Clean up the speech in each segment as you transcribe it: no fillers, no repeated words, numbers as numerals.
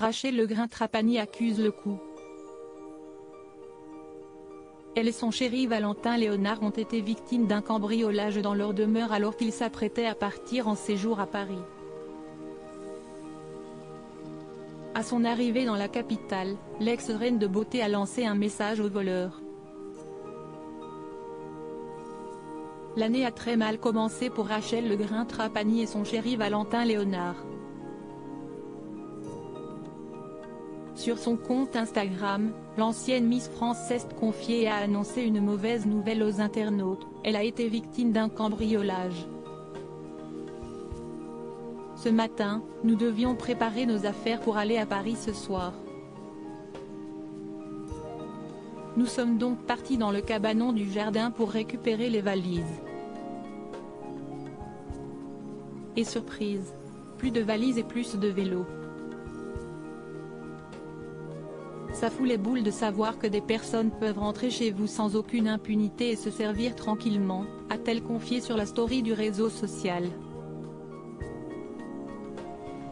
Rachel Legrin-Trapani accuse le coup. Elle et son chéri Valentin Léonard ont été victimes d'un cambriolage dans leur demeure alors qu'ils s'apprêtaient à partir en séjour à Paris. À son arrivée dans la capitale, l'ex-reine de beauté a lancé un message aux voleurs. L'année a très mal commencé pour Rachel Legrin-Trapani et son chéri Valentin Léonard. Sur son compte Instagram, l'ancienne Miss France s'est confiée et a annoncé une mauvaise nouvelle aux internautes, elle a été victime d'un cambriolage. Ce matin, nous devions préparer nos affaires pour aller à Paris ce soir. Nous sommes donc partis dans le cabanon du jardin pour récupérer les valises. Et surprise, plus de valises et plus de vélos. Ça fout les boules de savoir que des personnes peuvent rentrer chez vous sans aucune impunité et se servir tranquillement, a-t-elle confié sur la story du réseau social.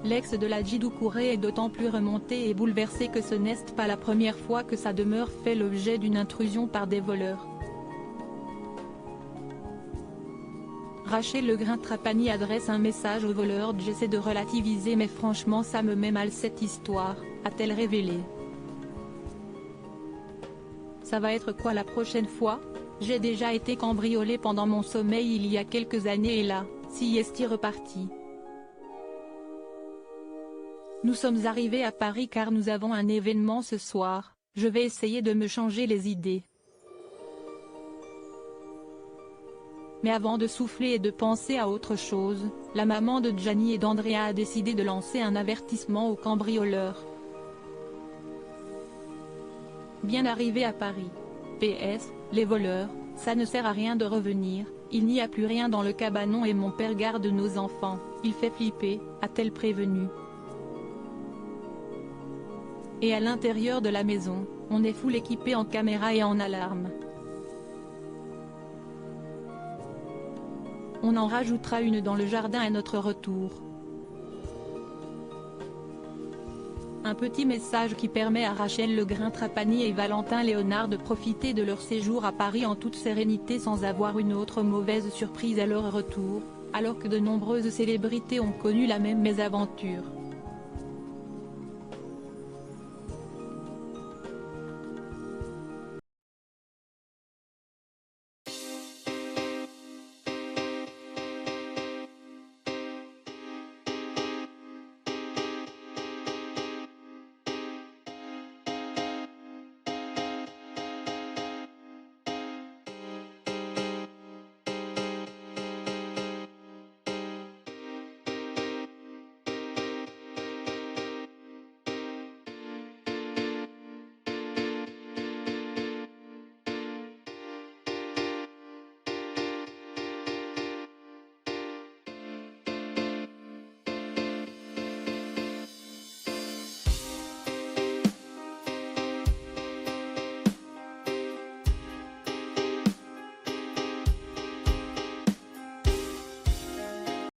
L'ex de la Djidou Kouré est d'autant plus remontée et bouleversée que ce n'est pas la première fois que sa demeure fait l'objet d'une intrusion par des voleurs. Rachel Legrin-Trapani adresse un message aux voleurs: j'essaie de relativiser mais franchement ça me met mal cette histoire, a-t-elle révélé. Ça va être quoi la prochaine fois? J'ai déjà été cambriolée pendant mon sommeil il y a quelques années et là, si est reparti. Nous sommes arrivés à Paris car nous avons un événement ce soir, je vais essayer de me changer les idées. Mais avant de souffler et de penser à autre chose, la maman de Gianni et d'Andrea a décidé de lancer un avertissement aux cambrioleurs. Bien arrivé à Paris. PS, les voleurs, ça ne sert à rien de revenir, il n'y a plus rien dans le cabanon et mon père garde nos enfants, il fait flipper, a-t-elle prévenu. Et à l'intérieur de la maison, on est full équipé en caméra et en alarme. On en rajoutera une dans le jardin à notre retour. Un petit message qui permet à Rachel Legrin-Trapani et Valentin Léonard de profiter de leur séjour à Paris en toute sérénité sans avoir une autre mauvaise surprise à leur retour, alors que de nombreuses célébrités ont connu la même mésaventure.